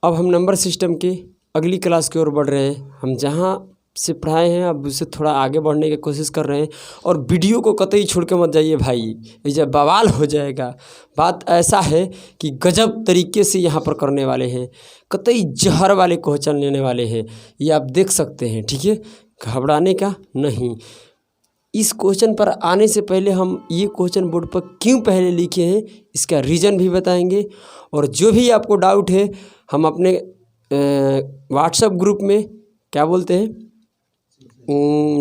अब हम number system के अगली क्लास की ओर बढ़ रहे हैं। हम जहाँ से पढ़ाए हैं अब उससे थोड़ा आगे बढ़ने की कोशिश कर रहे हैं। और वीडियो को कतई छोड़ के मत जाइए भाई, ये जब बवाल हो जाएगा। बात ऐसा है कि गजब तरीके से यहाँ पर करने वाले हैं, कतई जहर वाले क्वेश्चन लेने वाले हैं, ये आप देख सकते हैं। ठीक है, घबराने का नहीं। इस क्वेश्चन पर आने से पहले हम ये क्वेश्चन बोर्ड पर क्यों पहले लिखे हैं इसका रीज़न भी बताएंगे। और जो भी आपको डाउट है हम अपने व्हाट्सएप ग्रुप में क्या बोलते हैं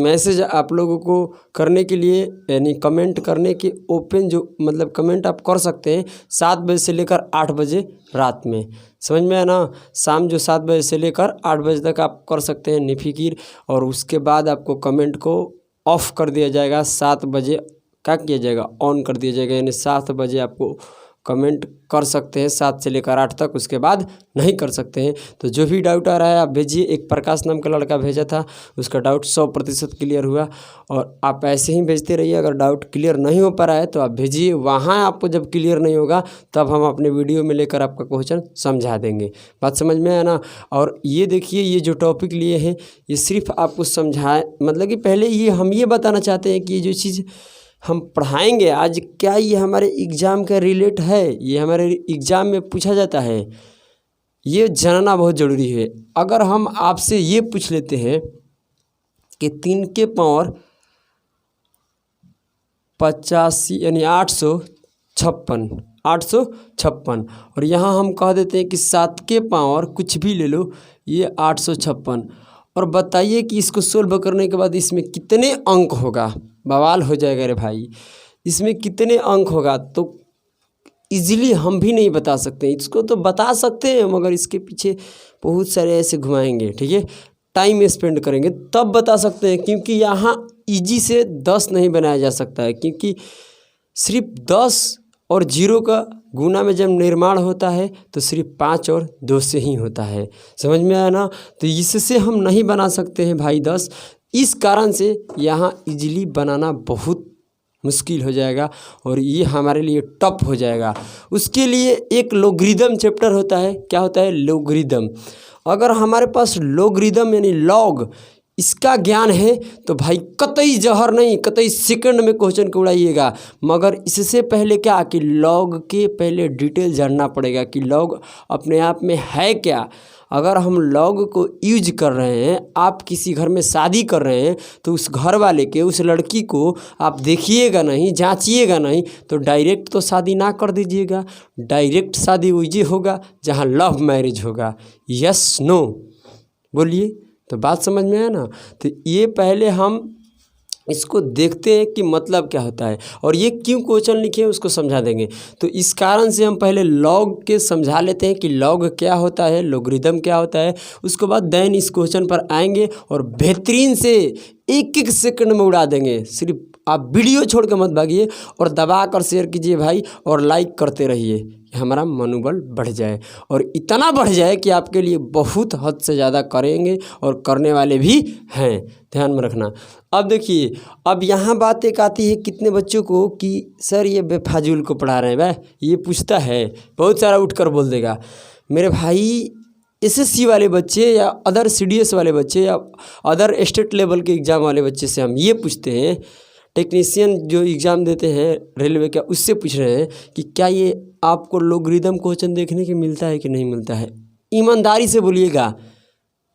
मैसेज आप लोगों को करने के लिए, यानी कमेंट करने के ओपन, जो मतलब कमेंट आप कर सकते हैं 7 बजे से लेकर 8 बजे रात में, समझ में आया ना। शाम जो 7 बजे से लेकर 8 बजे तक आप कर सकते हैं निफिकिर। और उसके बाद आपको कमेंट को ऑफ़ कर दिया जाएगा, 7 बजे क्या किया जाएगा, ऑन कर दिया जाएगा। यानी 7 बजे आपको कमेंट कर सकते हैं 7 से लेकर 8 तक, उसके बाद नहीं कर सकते हैं। तो जो भी डाउट आ रहा है आप भेजिए। एक प्रकाश नाम का लड़का भेजा था, उसका डाउट 100% क्लियर हुआ। और आप ऐसे ही भेजते रहिए। अगर डाउट क्लियर नहीं हो पा रहा है तो आप भेजिए, वहाँ आपको जब क्लियर नहीं होगा तब हम अपने वीडियो में लेकर आपका क्वेश्चन समझा देंगे। बात समझ में आया ना। और ये देखिए, ये जो टॉपिक लिए हैं ये सिर्फ आपको समझाए, मतलब कि पहले ये हम ये बताना चाहते हैं कि ये जो चीज़ हम पढ़ाएंगे आज, क्या ये हमारे एग्ज़ाम का रिलेट है, ये हमारे एग्ज़ाम में पूछा जाता है, ये जानना बहुत ज़रूरी है। अगर हम आपसे ये पूछ लेते हैं कि 3 के पावर 85 यानी 856, और यहाँ हम कह देते हैं कि 7 के पावर कुछ भी ले लो, ये 856, और बताइए कि इसको सोल्व करने के बाद इसमें कितने अंक होगा। बवाल हो जाएगा रे भाई, इसमें कितने अंक होगा तो इजीली हम भी नहीं बता सकते। इसको तो बता सकते हैं मगर इसके पीछे बहुत सारे ऐसे घुमाएंगे, ठीक है, टाइम स्पेंड करेंगे तब बता सकते हैं। क्योंकि यहाँ इजी से 10 नहीं बनाया जा सकता है, क्योंकि सिर्फ 10 और 0 का गुना में जब निर्माण होता है तो सिर्फ 5 और 2 से ही होता है। समझ में आया ना। तो इससे हम नहीं बना सकते हैं भाई 10। इस कारण से यहाँ इजीली बनाना बहुत मुश्किल हो जाएगा और ये हमारे लिए टफ हो जाएगा। उसके लिए एक लॉगरिदम चैप्टर होता है। क्या होता है? लॉगरिदम। अगर हमारे पास लॉगरिदम यानी लॉग इसका ज्ञान है तो भाई कतई जहर नहीं, कतई सेकंड में क्वेश्चन को उड़ाइएगा। मगर इससे पहले क्या कि लॉग के पहले डिटेल जानना पड़ेगा कि लॉग अपने आप में है क्या। अगर हम लॉग को यूज कर रहे हैं, आप किसी घर में शादी कर रहे हैं तो उस घर वाले के, उस लड़की को आप देखिएगा नहीं, जांचिएगा नहीं, तो डायरेक्ट तो शादी ना कर दीजिएगा। डायरेक्ट शादी वही होगा जहां लव मैरिज होगा। यस नो बोलिए। तो बात समझ में आया ना। तो ये पहले हम इसको देखते हैं कि मतलब क्या होता है और ये क्यों क्वेश्चन लिखे हैं उसको समझा देंगे। तो इस कारण से हम पहले लॉग के समझा लेते हैं कि लॉग क्या होता है, लॉगरिदम क्या होता है। उसके बाद देन इस क्वेश्चन पर आएंगे और बेहतरीन से एक एक सेकंड में उड़ा देंगे। सिर्फ आप वीडियो छोड़ के मत भागिए और दबा कर शेयर कीजिए भाई, और लाइक करते रहिए कि हमारा मनोबल बढ़ जाए और इतना बढ़ जाए कि आपके लिए बहुत हद से ज़्यादा करेंगे और करने वाले भी हैं। ध्यान में रखना। अब देखिए, अब यहाँ बात एक आती है कितने बच्चों को कि सर ये बेफाजुल को पढ़ा रहे हैं। वह ये पूछता है, बहुत सारा उठकर बोल देगा मेरे भाई एसएससी वाले बच्चे या अदर सीडीएस वाले बच्चे या अदर स्टेट लेवल के एग्ज़ाम वाले बच्चे से हम ये पूछते हैं, टेक्नीशियन जो एग्ज़ाम देते हैं रेलवे का, उससे पूछ रहे हैं कि क्या ये आपको लॉगरिदम क्वेश्चन देखने के मिलता है कि नहीं मिलता है। ईमानदारी से बोलिएगा,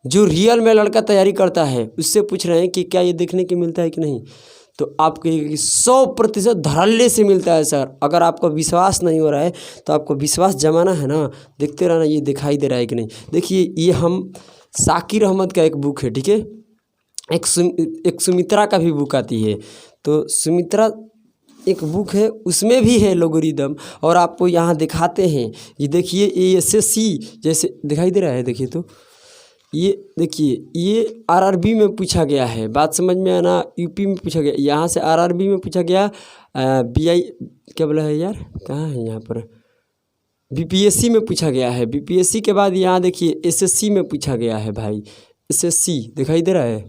जो रियल में लड़का तैयारी करता है उससे पूछ रहे हैं कि क्या ये देखने के मिलता है कि नहीं। तो आप कहिएगा कि 100% धड़ल्ले से मिलता है सर। अगर आपको विश्वास नहीं हो रहा है तो आपको विश्वास जमाना है ना, देखते रहना ये दिखाई दे रहा है कि नहीं। देखिए, ये हम शाकिर अहमद का एक बुक है, ठीक है, एक सुमित्रा का भी बुक आती है। तो सुमित्रा एक बुक है, उसमें भी है लॉगरिदम और आपको यहाँ दिखाते हैं। ये देखिए, ये एसएससी जैसे दिखाई दे रहा है। देखिए तो ये देखिए, ये आरआरबी में पूछा गया है। बात समझ में आना। यूपी में पूछा गया, यहाँ से आरआरबी में पूछा गया, बीआई क्या बोला है यार, कहाँ है यहाँ पर, बीपीएससी में पूछा गया है। बीपीएससी के बाद यहाँ देखिए एसएससी में पूछा गया है भाई। एसएससी दिखाई दे रहा है,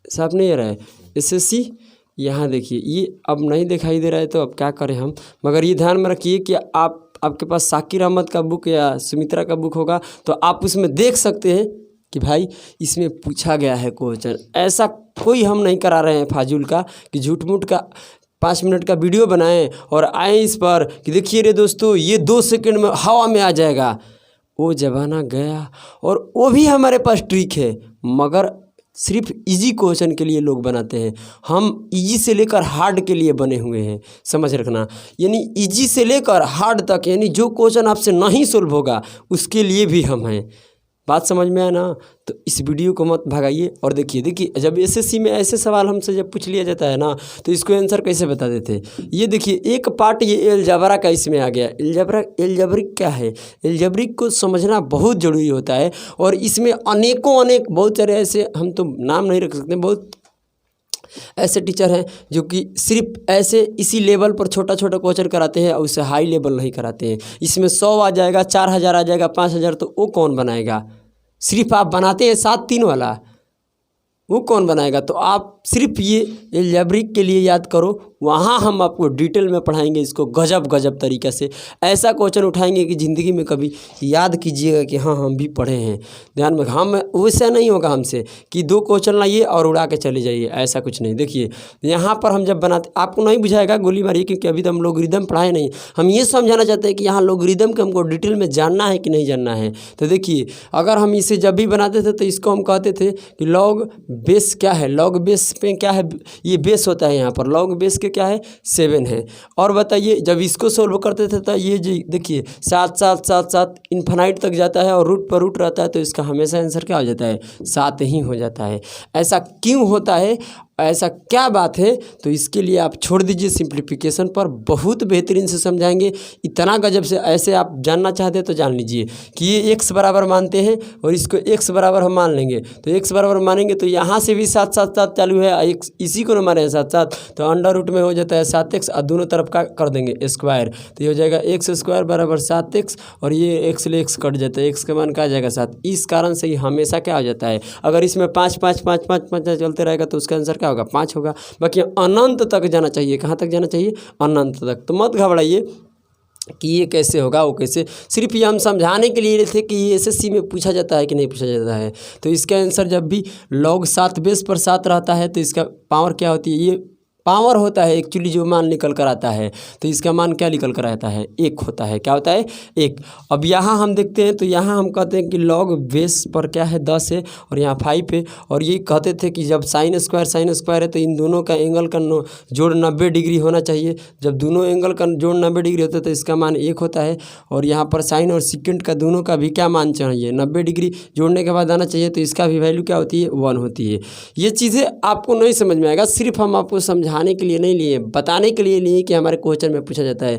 साफ नहीं आ रहा है। एसएससी यहाँ देखिए, ये अब नहीं दिखाई दे रहा है तो अब क्या करें हम। मगर ये ध्यान में रखिए कि आप आपके पास साकिर अहमद का बुक या सुमित्रा का बुक होगा तो आप उसमें देख सकते हैं कि भाई इसमें पूछा गया है क्वेश्चन। ऐसा कोई हम नहीं करा रहे हैं फाजूल का कि झूठ मूठ का 5 मिनट का वीडियो बनाएं और आए इस पर कि देखिए रे दोस्तों ये 2 सेकंड में हवा में आ जाएगा। वो ज़माना गया और वो भी हमारे पास ट्रिक है, मगर सिर्फ इजी क्वेश्चन के लिए लोग बनाते हैं। हम इजी से लेकर हार्ड के लिए बने हुए हैं, समझ रखना। यानी इजी से लेकर हार्ड तक, यानी जो क्वेश्चन आपसे नहीं सोल्व होगा उसके लिए भी हम हैं। बात समझ में आया ना? तो इस वीडियो को मत भगाइए और देखिए जब एसएससी में ऐसे सवाल हमसे जब पूछ लिया जाता है ना तो इसको आंसर कैसे बता देते हैं। ये देखिए एक पार्ट ये एलजबरा का इसमें आ गया। एलजब्रिक क्या है? एलजब्रिक को समझना बहुत ज़रूरी होता है और इसमें अनेक बहुत सारे ऐसे, हम तो नाम नहीं रख सकते, बहुत ऐसे टीचर हैं जो कि सिर्फ ऐसे इसी लेवल पर छोटा क्वेश्चन कराते हैं और उससे हाई लेवल नहीं कराते हैं। इसमें 100 आ जाएगा, 4000 आ जाएगा, 5000, तो वो कौन बनाएगा? सिर्फ आप बनाते हैं 7-3 वाला, वो कौन बनाएगा? तो आप सिर्फ ये एलजेब्रिक के लिए याद करो, वहाँ हम आपको डिटेल में पढ़ाएंगे इसको गजब तरीक़े से। ऐसा क्वेश्चन उठाएंगे कि ज़िंदगी में कभी याद कीजिएगा कि हाँ हम भी पढ़े हैं। ध्यान में, हम वैसा नहीं होगा हमसे कि 2 क्वेश्चन लाइए और उड़ा के चले जाइए, ऐसा कुछ नहीं। देखिए यहाँ पर हम जब बनाते, आपको नहीं बुझाएगा गोली मारिए, क्योंकि अभी तो हम लोगरिदम पढ़ाए नहीं। हम ये समझाना चाहते हैं कि यहाँ लोगरिदम को हमको डिटेल में जानना है कि नहीं जानना है। तो देखिए अगर हम इसे जब भी बनाते थे तो इसको हम कहते थे कि लॉग बेस क्या है, लॉग बेस पे क्या है, ये बेस होता है। यहाँ पर लॉग बेस के क्या है, 7 है। और बताइए जब इसको सोल्व करते थे तो ये जी देखिए 7 इन्फिनाइट तक जाता है और रूट पर रूट रहता है, तो इसका हमेशा आंसर क्या हो जाता है, 7 ही हो जाता है। ऐसा क्यों होता है, ऐसा क्या बात है? तो इसके लिए आप छोड़ दीजिए, सिंप्लीफिकेशन पर बहुत बेहतरीन से समझाएंगे। इतना गजब से, ऐसे आप जानना चाहते हैं तो जान लीजिए कि ये x बराबर मानते हैं और इसको x बराबर हम मान लेंगे। तो x बराबर मानेंगे तो यहाँ से भी 7 चालू है, x इसी को न माने 7 तो अंडर रूट में हो जाता है 7x और दोनों तरफ का कर देंगे स्क्वायर, तो ये हो जाएगा x² बराबर 7x और ये x ले x कट जाता है, x का मान क्या आ जाएगा 7। इस कारण से ही हमेशा क्या हो जाता है, अगर इसमें 5 चलते रहेगा तो उसका आंसर क्या होगा, 5 होगा। बाकी अनंत तक जाना चाहिए, कहाँ तक जाना चाहिए, अनंत तक। तो मत घबराइए कि ये कैसे होगा वो कैसे, सिर्फ ये हम समझाने के लिए थे कि ये एसएससी में पूछा जाता है कि नहीं पूछा जाता है। तो इसका आंसर जब भी log 7 बेस पर 7 रहता है तो इसका पावर क्या होती है, ये पावर होता है एक्चुअली जो मान निकल कर आता है, तो इसका मान क्या निकल कर आता है, 1 होता है। क्या होता है, 1। अब यहाँ हम देखते हैं तो यहाँ हम कहते हैं कि log बेस पर क्या है, 10 है और यहाँ 5 है। और ये कहते थे कि जब साइन स्क्वायर है तो इन दोनों का एंगल का जोड़ 90 डिग्री होना चाहिए। जब दोनों एंगल का जोड़ 90 डिग्री होता है तो इसका मान 1 होता है। और यहाँ पर साइन और सेकेंड का दोनों का भी क्या मान चाहिए, 90 डिग्री जोड़ने के बाद आना चाहिए, तो इसका भी वैल्यू क्या होती है, 1 होती है। ये चीज़ें आपको नहीं समझ में आएगा, सिर्फ हम आपको समझाने के लिए नहीं लिए, बताने के लिए लिए कि हमारे क्वेश्चन में पूछा जाता है।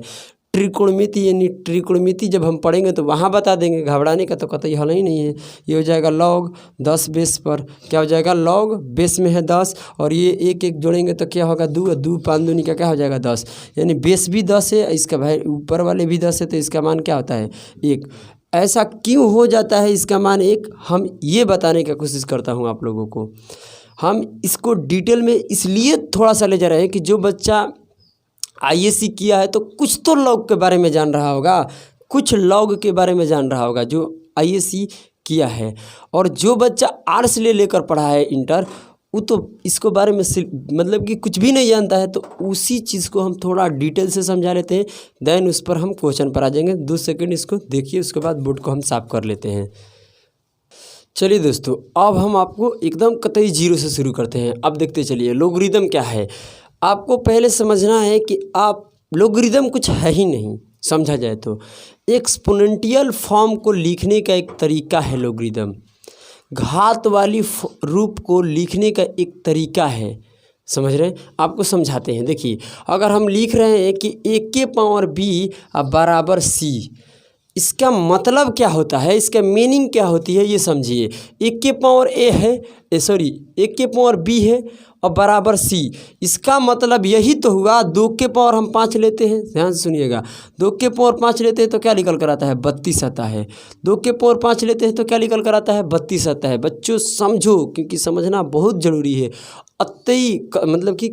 त्रिकोणमिति, यानी त्रिकोणमिति जब हम पढ़ेंगे तो वहाँ बता देंगे, घबराने का तो कतई हल ही नहीं है। ये हो जाएगा log 10 बेस पर, क्या हो जाएगा, log बेस में है 10 और ये 1 जोड़ेंगे तो क्या होगा, 2 5 दूनी का क्या हो जाएगा 10, यानी बेस भी 10 है, इसका भाई ऊपर वाले भी 10 है, तो इसका मान क्या होता है, 1। ऐसा क्यों हो जाता है इसका मान 1, हम ये बताने की कोशिश करता हूँ आप लोगों को। हम इसको डिटेल में इसलिए थोड़ा सा ले जा रहे हैं कि जो बच्चा आईएससी किया है तो कुछ तो लॉग के बारे में जान रहा होगा, कुछ लॉग के बारे में जान रहा होगा जो आईएससी किया है। और जो बच्चा आर्ट्स लेकर पढ़ा है इंटर, वो तो इसको बारे में मतलब कि कुछ भी नहीं जानता है, तो उसी चीज़ को हम थोड़ा डिटेल से समझा लेते हैं, देन उस पर हम क्वेश्चन पर आ जाएंगे। 2 सेकंड इसको देखिए, उसके बाद बोर्ड को हम साफ कर लेते हैं। चलिए दोस्तों, अब हम आपको एकदम कतई जीरो से शुरू करते हैं। अब देखते चलिए लोगरिदम क्या है। आपको पहले समझना है कि आप लोगरिदम कुछ है ही नहीं, समझा जाए तो एक्सपोनेंशियल फॉर्म को लिखने का एक तरीका है लोगरिदम, घात वाली रूप को लिखने का एक तरीका है, समझ रहे हैं। आपको समझाते हैं। देखिए अगर हम लिख रहे हैं कि a के पावर b बराबर c, इसका मतलब क्या होता है, इसका मीनिंग क्या होती है, ये समझिए। 1 के पावर a है, 1 के पावर b है और बराबर c, इसका मतलब यही तो हुआ। 2 के पावर हम 5 लेते हैं, ध्यान से सुनिएगा, 2 के पावर 5 लेते हैं तो क्या निकल कर आता है, 32 आता है। 2 के पावर 5 लेते हैं तो क्या निकल कर आता है, 32 आता है। बच्चों समझो, क्योंकि समझना बहुत ज़रूरी है। अतई मतलब कि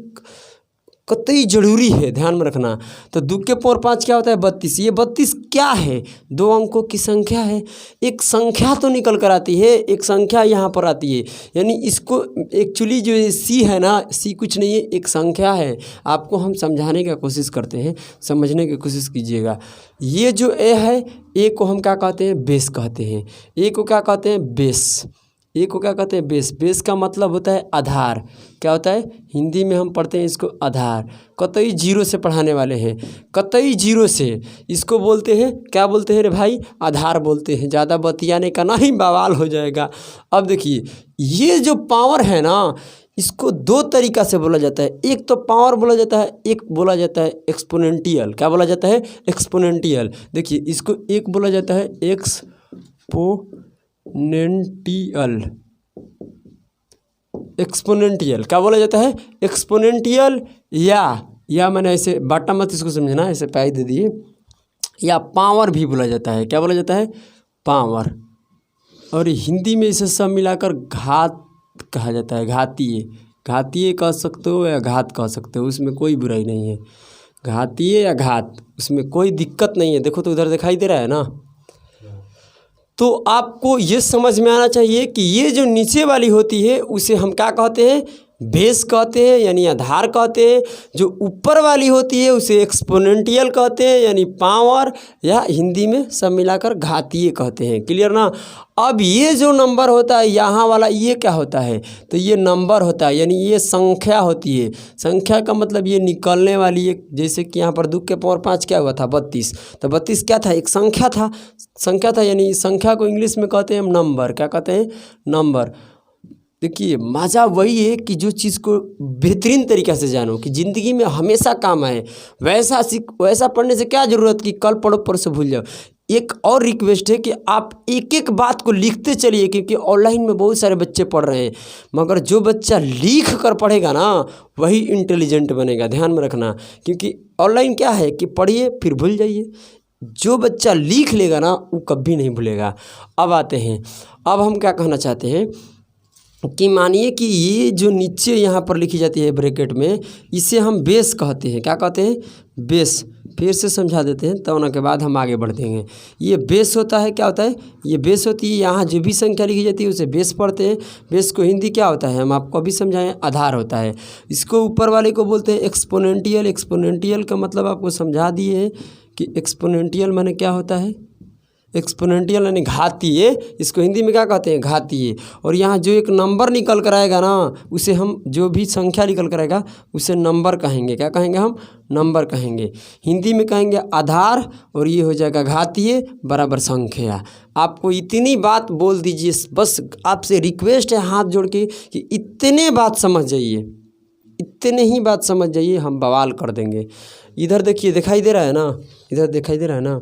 कतई जरूरी है, ध्यान में रखना। तो 2 के पावर 5 क्या होता है 32। ये 32 क्या है, 2 अंकों की संख्या है। एक संख्या तो निकल कर आती है, एक संख्या यहाँ पर आती है, यानी इसको एक्चुअली जो सी है ना, सी कुछ नहीं है, एक संख्या है। आपको हम समझाने की कोशिश करते हैं, समझने की कोशिश कीजिएगा। ये जो ए है, ए को हम क्या कहते हैं, बेस कहते हैं। ए को क्या कहते हैं, बेस। ए को क्या कहते हैं, बेस। बेस का मतलब होता है आधार। क्या होता है, हिंदी में हम पढ़ते हैं इसको आधार। कतई जीरो से पढ़ाने वाले हैं, कतई जीरो से। इसको बोलते हैं, क्या बोलते हैं रे भाई, आधार बोलते हैं। ज़्यादा बतियाने का नहीं, बवाल हो जाएगा। अब देखिए, ये जो पावर है ना, इसको 2 तरीक़ा से बोला जाता है। एक तो पावर बोला जाता है, एक बोला जाता है एक्सपोनेंटियल। क्या बोला जाता है, एक्सपोनेंटियल। देखिए, इसको एक बोला जाता है एक्सपोनेंटियल। एक्सपोनेंटियल क्या बोला जाता है, एक्सपोनेंटियल। या मैंने ऐसे बाटा मत इसको समझना, ऐसे पैर दे दिए। या पावर भी बोला जाता है। क्या बोला जाता है, पावर। और हिंदी में इसे सब मिलाकर घात कहा जाता है, घातीय। घातीय कह सकते हो या घात कह सकते हो, उसमें कोई बुराई नहीं है। घातीय या घात, उसमें कोई दिक्कत नहीं है। देखो तो उधर दिखाई दे रहा है ना। तो आपको ये समझ में आना चाहिए कि ये जो नीचे वाली होती है उसे हम क्या कहते हैं, बेस कहते हैं, यानी आधार कहते हैं। जो ऊपर वाली होती है उसे एक्सपोनेंटियल कहते हैं, यानी पावर, या हिंदी में सब मिलाकर घातीय कहते हैं। क्लियर ना। अब ये जो नंबर होता है यहाँ वाला, ये क्या होता है, तो ये नंबर होता है, यानी ये संख्या होती है। संख्या का मतलब ये निकलने वाली है। जैसे कि यहाँ पर 2 के पावर 5 क्या हुआ था, 32। तो 32 क्या था, एक संख्या था। संख्या था, यानी संख्या को इंग्लिश में कहते हैं हम नंबर। क्या कहते हैं, नंबर। देखिए, मज़ा वही है कि जो चीज़ को बेहतरीन तरीक़े से जानो, कि ज़िंदगी में हमेशा काम आए। वैसा पढ़ने से क्या ज़रूरत कि कल पढ़ो परसों भूल जाओ। एक और रिक्वेस्ट है कि आप एक एक बात को लिखते चलिए, क्योंकि ऑनलाइन में बहुत सारे बच्चे पढ़ रहे हैं, मगर जो बच्चा लिख कर पढ़ेगा ना, वही इंटेलिजेंट बनेगा। ध्यान में रखना, क्योंकि ऑनलाइन क्या है कि पढ़िए फिर भूल जाइए। जो बच्चा लिख लेगा ना, वो कभी नहीं भूलेगा। अब आते हैं, अब हम क्या कहना चाहते हैं कि मानिए कि ये जो नीचे यहाँ पर लिखी जाती है ब्रैकेट में, इसे हम बेस कहते हैं। क्या कहते हैं, बेस। फिर से समझा देते हैं, तो उनके बाद हम आगे बढ़ देंगे। ये बेस होता है, क्या होता है, ये बेस होती है। यहाँ जो भी संख्या लिखी जाती है उसे बेस पढ़ते हैं। बेस को हिंदी क्या होता है, हम आपको अभी समझाएं, आधार होता है। इसको ऊपर वाले को बोलते हैं एक्सपोनेंटियल। एक्सपोनेंटियल का मतलब आपको समझा दिए हैं कि एक्सपोनेंटियल माने क्या होता है, एक्सपोनेंटियल यानी घातीय। इसको हिंदी में क्या कहते हैं, घातीय। और यहाँ जो एक नंबर निकल कर आएगा ना, उसे हम, जो भी संख्या निकल कर आएगा उसे नंबर कहेंगे। क्या कहेंगे, हम नंबर कहेंगे। हिंदी में कहेंगे आधार, और ये हो जाएगा घातीय बराबर संख्या। आपको इतनी बात बोल दीजिए, बस आपसे रिक्वेस्ट है हाथ जोड़ के कि इतने बात समझ जाइए, इतने ही बात समझ जाइए, हम बवाल कर देंगे। इधर देखिए, दिखाई दे रहा है ना, इधर दिखाई दे रहा है ना।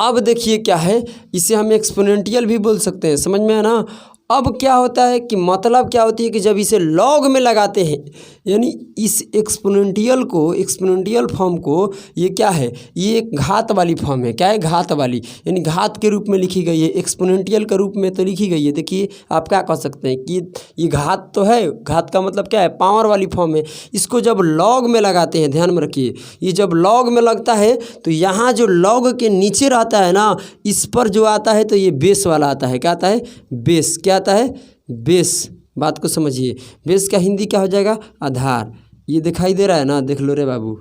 अब देखिए क्या है, इसे हम एक्सपोनेंटियल भी बोल सकते हैं। समझ में है ना। अब क्या होता है कि मतलब क्या होती है कि जब इसे लॉग में लगाते हैं, यानी इस एक्सपोनेंटियल को, एक्सपोनेंटियल फॉर्म को, ये क्या है, ये एक घात वाली फॉर्म है। क्या है, घात वाली, यानी घात के रूप में लिखी गई है। एक्सपोनेंटियल के रूप में तो लिखी गई है। देखिए, आप क्या कह सकते हैं कि ये घात तो है, घात का मतलब क्या है, पावर वाली फॉर्म है। इसको जब लॉग में लगाते हैं, ध्यान में रखिए, ये जब लॉग में लगता है तो यहाँ जो लॉग के नीचे रहता है ना, इस पर जो आता है तो ये बेस वाला आता है। क्या आता है, बेस। क्या आता है, बेस। बात को समझिए, बेस का हिंदी क्या हो जाएगा, आधार। ये दिखाई दे रहा है ना, देख लो रे बाबू।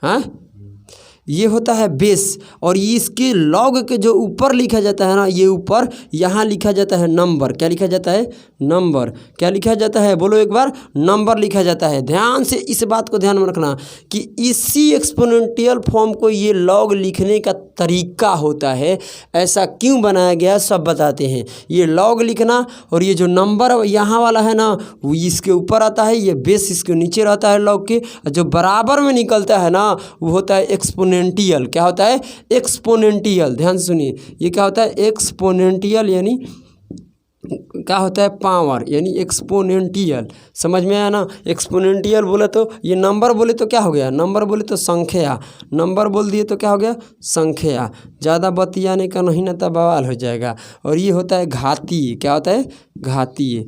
हाँ, ये होता है बेस। और ये इसके लॉग के जो ऊपर लिखा जाता है ना, ये ऊपर यहाँ लिखा जाता है नंबर। क्या लिखा जाता है, नंबर। क्या लिखा जाता है, बोलो एक बार, नंबर लिखा जाता है। ध्यान से इस बात को ध्यान में रखना कि इसी एक्सपोनेंटियल फॉर्म को ये लॉग लिखने का तरीका होता है। ऐसा क्यों बनाया गया, सब बताते हैं। ये लॉग लिखना, और ये जो नंबर यहाँ वाला है ना, वो इसके ऊपर आता है, ये बेस इसके नीचे रहता है लॉग के। जो बराबर में निकलता है ना, वो होता है एक्सपोनेंटियल। क्या होता है, एक्सपोनेंटियल। ध्यान से सुनिए, ये क्या होता है, एक्सपोनेंटियल, यानी क्या होता है, पावर, यानी एक्सपोनेंटियल। समझ में आया ना। एक्सपोनेंटियल बोले तो ये नंबर बोले तो क्या हो गया, नंबर बोले तो संख्या। नंबर बोल दिए तो क्या हो गया, संख्या। ज़्यादा बतियाने का नहीं ना, तब बवाल हो जाएगा। और ये होता है घातीय। क्या होता है, घातीय।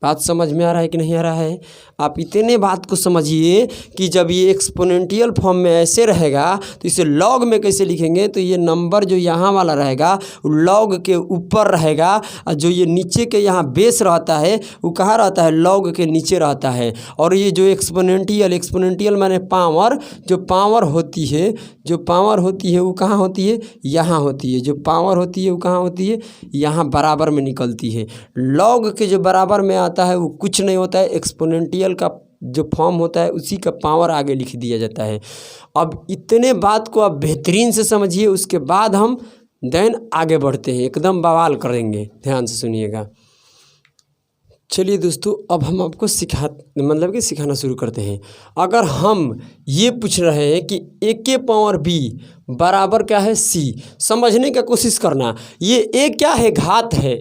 बात समझ में आ रहा है कि नहीं आ रहा है? आप इतने बात को समझिए कि जब ये एक्सपोनेंशियल फॉर्म में ऐसे रहेगा तो इसे लॉग में कैसे लिखेंगे, तो ये नंबर जो यहाँ वाला रहेगा वो लॉग के ऊपर रहेगा, और जो ये नीचे के यहाँ बेस रहता है वो कहाँ रहता है, लॉग के नीचे रहता है। और ये जो एक्सपोनेंशियल माने पावर, जो पावर होती है वो कहाँ होती है, यहाँ होती है। जो पावर होती है वो कहाँ होती है, यहाँ बराबर में निकलती है। लॉग के जो बराबर में आता है वो कुछ नहीं होता है, एक्सपोनेंशियल का जो फॉर्म होता है उसी का पावर आगे लिख दिया जाता है। अब इतने बात को आप बेहतरीन से समझिए, उसके बाद हम देन आगे बढ़ते हैं, एकदम बवाल करेंगे, ध्यान से सुनिएगा। चलिए दोस्तों, अब हम आपको सिखाना शुरू करते हैं। अगर हम ये पूछ रहे हैं कि a के पावर b बराबर क्या है c, समझने का कोशिश करना। ये a क्या है, घात है,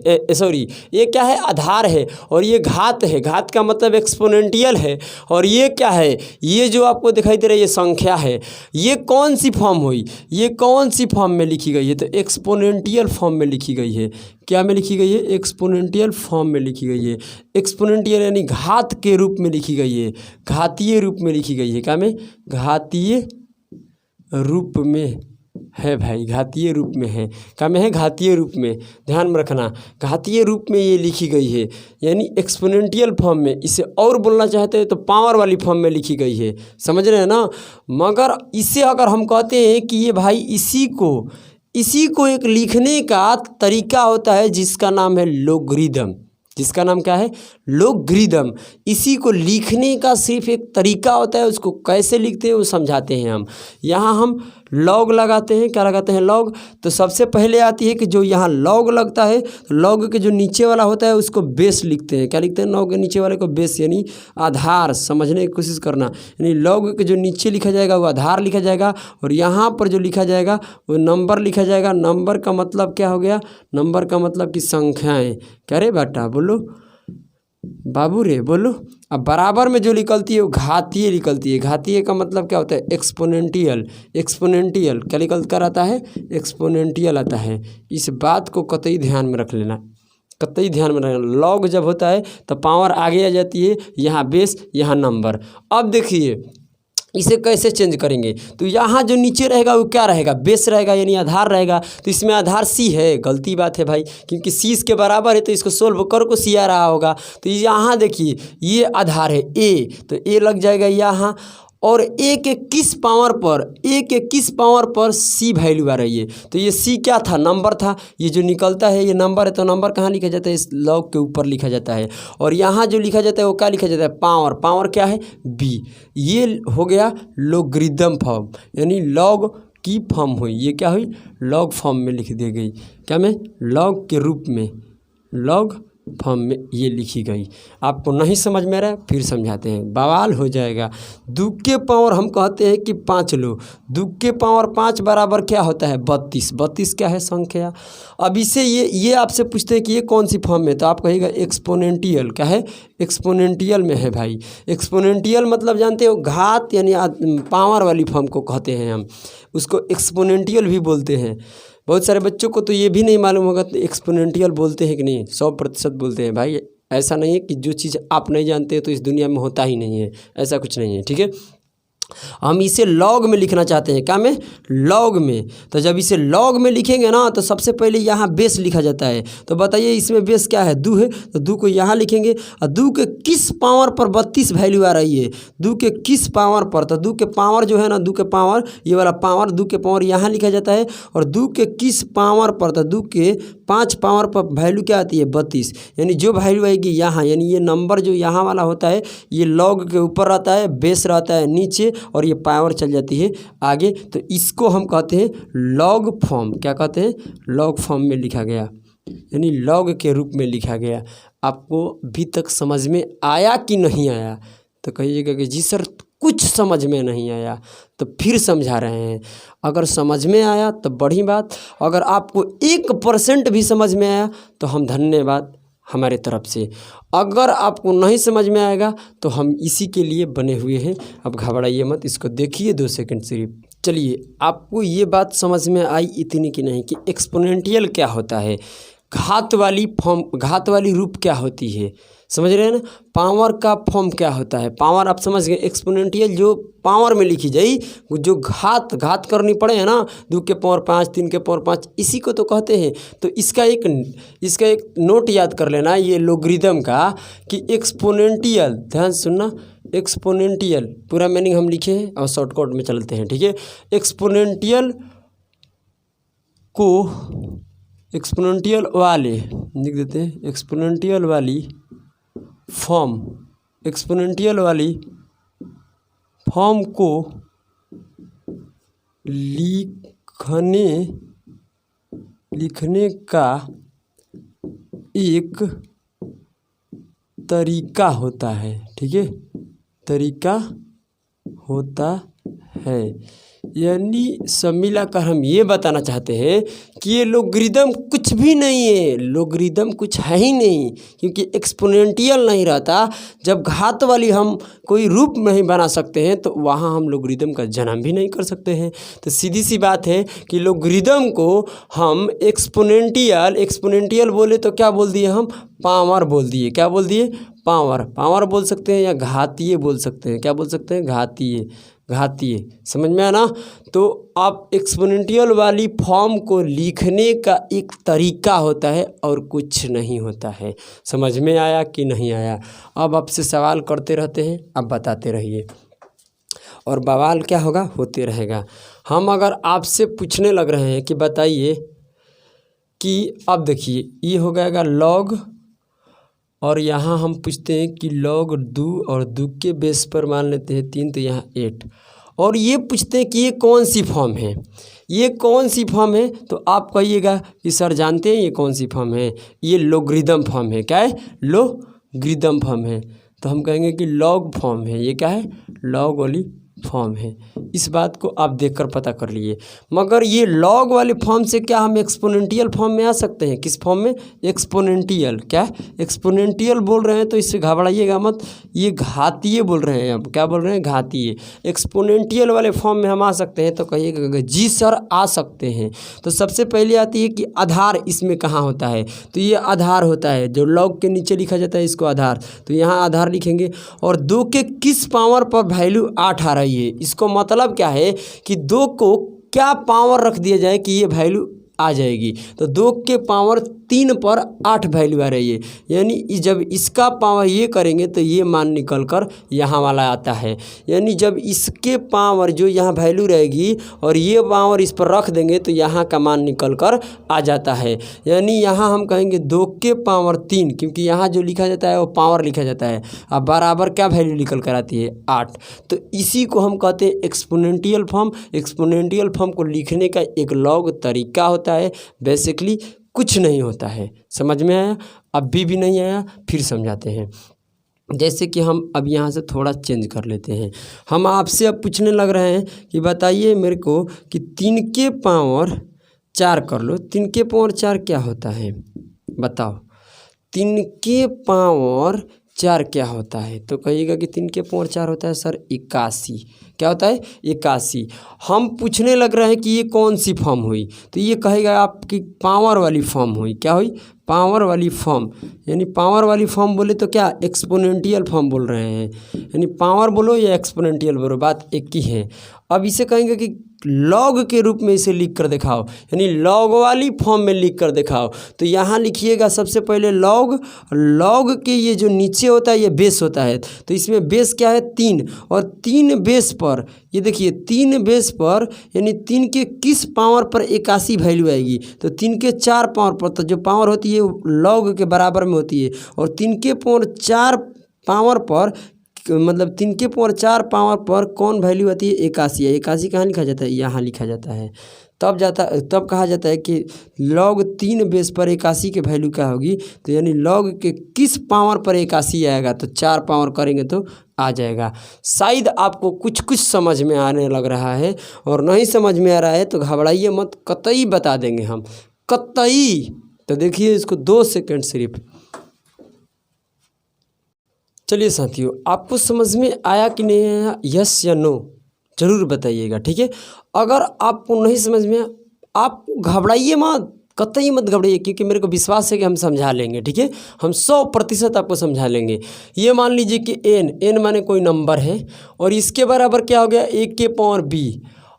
ये क्या है, आधार है, और ये घात है। घात का मतलब एक्सपोनेंशियल है। और ये क्या है, ये जो आपको दिखाई दे रहा है ये संख्या है। ये कौन सी फॉर्म हुई, ये कौन सी फॉर्म में लिखी गई है, तो एक्सपोनेंशियल फॉर्म में लिखी गई है। क्या में लिखी गई है, एक्सपोनेंशियल फॉर्म में लिखी गई है। एक्सपोनेंशियल यानी घात के रूप में लिखी गई है, घातीय रूप में लिखी गई है। क्या में, घातीय रूप में है भाई, घातीय रूप में है। क्या में है, घातीय रूप में, ध्यान में रखना, घातीय रूप में ये लिखी गई है, यानी एक्सपोनेंशियल फॉर्म में। इसे और बोलना चाहते हैं तो पावर वाली फॉर्म में लिखी गई है, समझ रहे हैं ना। मगर इसे अगर हम कहते हैं कि ये भाई इसी को एक लिखने का तरीका होता है जिसका नाम है लोगरिदम। जिसका नाम क्या है, लोगरिदम। इसी को लिखने का सिर्फ एक तरीका होता है, उसको कैसे लिखते हैं वो समझाते हैं हम। यहाँ हम लॉग लगाते हैं, क्या लगाते हैं, लॉग। तो सबसे पहले आती है कि जो यहाँ लॉग लगता है, तो लॉग के जो नीचे वाला होता है उसको बेस लिखते हैं। क्या लिखते हैं, लॉग के नीचे वाले को बेस, यानी आधार। समझने की कोशिश करना, यानी लॉग के जो नीचे लिखा जाएगा वो आधार लिखा जाएगा, और यहाँ पर जो लिखा जाएगा वो नंबर लिखा जाएगा। नंबर का मतलब क्या हो गया, नंबर का मतलब कि संख्याएँ। क्या रे बेटा, बोलो बाबू रे, बोलो। अब बराबर में जो निकलती है वो घातीय निकलती है। घातीय का मतलब क्या होता है, एक्सपोनेंशियल। क्या निकल कर आता है, एक्सपोनेंशियल आता है। इस बात को कतई ध्यान में रख लेना, कतई ध्यान में रखना। लॉग जब होता है तो पावर आगे आ जाती है, यहाँ बेस, यहाँ नंबर। अब देखिए इसे कैसे चेंज करेंगे, तो यहाँ जो नीचे रहेगा वो क्या रहेगा, बेस रहेगा, यानी आधार रहेगा। तो इसमें आधार सी है, गलती बात है भाई, क्योंकि सी इसके बराबर है तो इसको सोल्व कर को सी आ रहा होगा। तो यहाँ देखिए ये आधार है ए, तो ए लग जाएगा यहाँ, और ए के किस पावर पर सी वैल्यू आ रही है। तो ये सी क्या था, नंबर था। ये जो निकलता है ये नंबर है, तो नंबर कहाँ लिखा जाता है, इस लॉग के ऊपर लिखा जाता है। और यहाँ जो लिखा जाता है वो क्या लिखा जाता है, पावर। पावर क्या है, बी। ये हो गया लोगरिदम फॉर्म, यानी लॉग की फॉर्म हुई। ये क्या हुई, लॉग फॉर्म में लिख दी गई। क्या में, लॉग के रूप में, लॉग फॉर्म में ये लिखी गई। आपको नहीं समझ में आ रहा है, फिर समझाते हैं, बवाल हो जाएगा। 2 के पावर हम कहते हैं कि 5 लो। 2 के पावर 5 बराबर क्या होता है, 32। 32 क्या है, संख्या। अब इसे ये आपसे पूछते हैं कि ये कौन सी फॉर्म में, तो आप कहिएगा एक्सपोनेंशियल। क्या है, एक्सपोनेंशियल में है भाई। एक्सपोनेंशियल मतलब जानते हो, घात यानी पावर वाली फॉर्म को कहते हैं हम, उसको एक्सपोनेंशियल भी बोलते हैं। बहुत सारे बच्चों को तो ये भी नहीं मालूम होगा तो एक्सपोनेंशियल बोलते हैं कि नहीं, 100% बोलते हैं भाई। ऐसा नहीं है कि जो चीज़ आप नहीं जानते तो इस दुनिया में होता ही नहीं है, ऐसा कुछ नहीं है, ठीक है। हम इसे लॉग में लिखना चाहते हैं, क्या में, लॉग में। तो जब इसे लॉग में लिखेंगे ना तो सबसे पहले यहाँ बेस लिखा जाता है। तो बताइए इसमें बेस क्या है, 2 है, तो 2 को यहाँ लिखेंगे। और 2 के किस पावर पर 32 वैल्यू आ रही है, 2 के किस पावर पर, तो 2 के पावर जो है ना, 2 के पावर, ये वाला पावर, 2 के पावर यहाँ लिखा जाता है। और 2 के किस पावर पर, तो 2 के 5 पावर पर वैल्यू क्या आती है, 32, यानी जो वैल्यू आएगी यहाँ, यानी ये नंबर जो यहाँ वाला होता है ये लॉग के ऊपर रहता है, बेस रहता है नीचे, और ये पावर चल जाती है आगे। तो इसको हम कहते हैं लॉग फॉर्म। क्या कहते हैं, लॉग फॉर्म में लिखा गया, यानी लॉग के रूप में लिखा गया। आपको अभी तक समझ में आया कि नहीं आया, तो कहिएगा कि जी सर कुछ समझ में नहीं आया, तो फिर समझा रहे हैं। अगर समझ में आया तो बड़ी बात, अगर आपको 1% भी समझ में आया तो हम धन्यवाद हमारे तरफ से। अगर आपको नहीं समझ में आएगा तो हम इसी के लिए बने हुए हैं, अब घबराइए मत, इसको देखिए 2 सेकंड सिर्फ। चलिए, आपको ये बात समझ में आई इतनी कि नहीं कि एक्सपोनेंशियल क्या होता है। घात वाली फॉर्म, घात वाली रूप क्या होती है, समझ रहे हैं ना। पावर का फॉर्म क्या होता है, पावर आप समझ गए, एक्सपोनेंशियल जो पावर में लिखी जाए, जो घात करनी पड़े है ना, 2 के पावर 5, 3 के पावर 5, इसी को तो कहते हैं। तो इसका एक नोट याद कर लेना ये लोगरिदम का, कि एक्सपोनेंशियल, ध्यान सुनना, एक्सपोनेंशियल पूरा मीनिंग हम लिखे हैं और शॉर्टकट में चलते हैं, ठीक है। एक्सपोनेंशियल वाले लिख देते हैं, एक्सपोनेंशियल वाली फॉर्म को लिखने का एक तरीका होता है, ठीक है, तरीका होता है। यानी सब मिलाकर हम ये बताना चाहते हैं कि ये लोगरिदम कुछ भी नहीं है, लोगरिदम कुछ है ही नहीं, क्योंकि एक्सपोनेंशियल नहीं रहता। जब घात वाली हम कोई रूप नहीं बना सकते हैं तो वहाँ हम लोगरिदम का जन्म भी नहीं कर सकते हैं। तो सीधी सी बात है कि लोगरिदम को हम एक्सपोनेंशियल बोले तो क्या बोल दिए हम, पावर बोल दिए। क्या बोल दिए, पावर बोल सकते हैं, या घातीय बोल सकते हैं। क्या बोल सकते हैं, घातीय। समझ में आया ना। तो आप एक्सपोनेंशियल वाली फॉर्म को लिखने का एक तरीका होता है और कुछ नहीं होता है। समझ में आया कि नहीं आया। अब आपसे सवाल करते रहते हैं, अब बताते रहिए, और बवाल क्या होगा, होते रहेगा। हम अगर आपसे पूछने लग रहे हैं कि बताइए कि, अब देखिए ये हो जाएगा लॉग, और यहाँ हम पूछते हैं कि log 2 और 2 के बेस पर मान लेते हैं 3, तो यहाँ 8, और ये पूछते हैं कि ये कौन सी फॉर्म है, ये कौन सी फॉर्म है। तो आप कहिएगा कि सर जानते हैं ये कौन सी फॉर्म है, ये लोगरिदम फॉर्म है। क्या है, लोगरिदम फॉर्म है। तो हम कहेंगे कि लॉग फॉर्म है, ये क्या है, लॉग वाली फॉर्म है। इस बात को आप देखकर पता कर लिए। मगर ये लॉग वाले फॉर्म से क्या हम एक्सपोनेंशियल फॉर्म में आ सकते हैं, किस फॉर्म में, एक्सपोनेंशियल। क्या एक्सपोनेंशियल बोल रहे हैं तो इससे घबराइएगा मत, ये घातीय बोल रहे हैं। अब क्या बोल रहे हैं, घातीय। एक्सपोनेंशियल वाले फॉर्म में हम आ सकते हैं, तो कहिएगा जी सर आ सकते हैं। तो सबसे पहले आती है कि आधार इसमें कहाँ होता है, तो ये आधार होता है, जो लॉग के नीचे लिखा जाता है इसको आधार। तो यहाँ आधार लिखेंगे, और 2 के किस पावर पर वैल्यू 8 आ रही है। इसको मतलब क्या है कि 2 को क्या पावर रख दिया जाए कि ये वैल्यू आ जाएगी। तो 2 के पावर 3 पर 8 वैल्यू आ रही है, यानी जब इसका पावर ये करेंगे तो ये मान निकल कर यहाँ वाला आता है। यानी जब इसके पावर जो यहाँ वैल्यू रहेगी और ये पावर इस पर रख देंगे तो यहाँ का मान निकल कर आ जाता है। यानी यहाँ हम कहेंगे 2 के पावर 3, क्योंकि यहाँ जो लिखा जाता है वो पावर लिखा जाता है, अब बराबर क्या वैल्यू निकल कर आती है, 8। तो इसी को हम कहते हैं एक्सपोनेंशियल फॉर्म। एक्सपोनेंशियल फॉर्म को लिखने का एक लॉग तरीका होता है, बेसिकली कुछ नहीं होता है। समझ में आया, अब भी नहीं आया, फिर समझाते हैं। जैसे कि हम अब यहाँ से थोड़ा चेंज कर लेते हैं। हम आपसे अब पूछने लग रहे हैं कि बताइए मेरे को कि 3 के पावर 4 कर लो। 3 के पावर 4 क्या होता है, बताओ। 3 के पावर 4 क्या होता है, तो कहिएगा कि 3 के पावर 4 होता है सर 81। क्या होता है, 81। हम पूछने लग रहे हैं कि ये कौन सी फॉर्म हुई, तो ये कहेगा आपकी पावर वाली फॉर्म हुई। क्या हुई, पावर वाली फॉर्म। यानी पावर वाली फॉर्म बोले तो क्या, एक्सपोनेंशियल फॉर्म बोल रहे हैं। यानी पावर बोलो या एक्सपोनेंशियल बोलो, बात एक ही है। अब इसे कहेंगे कि लॉग के रूप में इसे लिख कर दिखाओ, यानी लॉग वाली फॉर्म में लिख कर दिखाओ। तो यहाँ लिखिएगा सबसे पहले लॉग के ये जो नीचे होता है ये बेस होता है, तो इसमें बेस क्या है, 3, और 3 बेस पर ये देखिए 3 बेस पर यानी 3 के किस पावर पर 81 वैल्यू आएगी, तो 3 के 4 पावर पर, तो जो पावर होती है लॉग के बराबर में होती है। और 3 के पावर 4 पावर पर मतलब 3 के पावर 4 पावर पर कौन वैल्यू आती है, 81 है। 81 कहाँ लिखा जाता है, यहाँ लिखा जाता है। तब कहा जाता है कि लॉग 3 बेस पर 81 के वैल्यू क्या होगी, तो यानी लॉग के किस पावर पर 81 आएगा, तो 4 पावर करेंगे तो आ जाएगा। शायद आपको कुछ समझ में आने लग रहा है, और नहीं समझ में आ रहा है तो घबराइए मत, कतई बता देंगे हम, कतई। तो देखिए इसको 2 सेकंड सिर्फ। चलिए साथियों, आपको समझ में आया कि नहीं आया, यस या नो ज़रूर बताइएगा, ठीक है। अगर आपको नहीं समझ में, आप घबराइए मत, कतई मत घबराइए, क्योंकि मेरे को विश्वास है कि हम समझा लेंगे। ठीक है, हम 100% आपको समझा लेंगे। ये मान लीजिए कि n माने कोई नंबर है और इसके बराबर क्या हो गया, a के पावर b,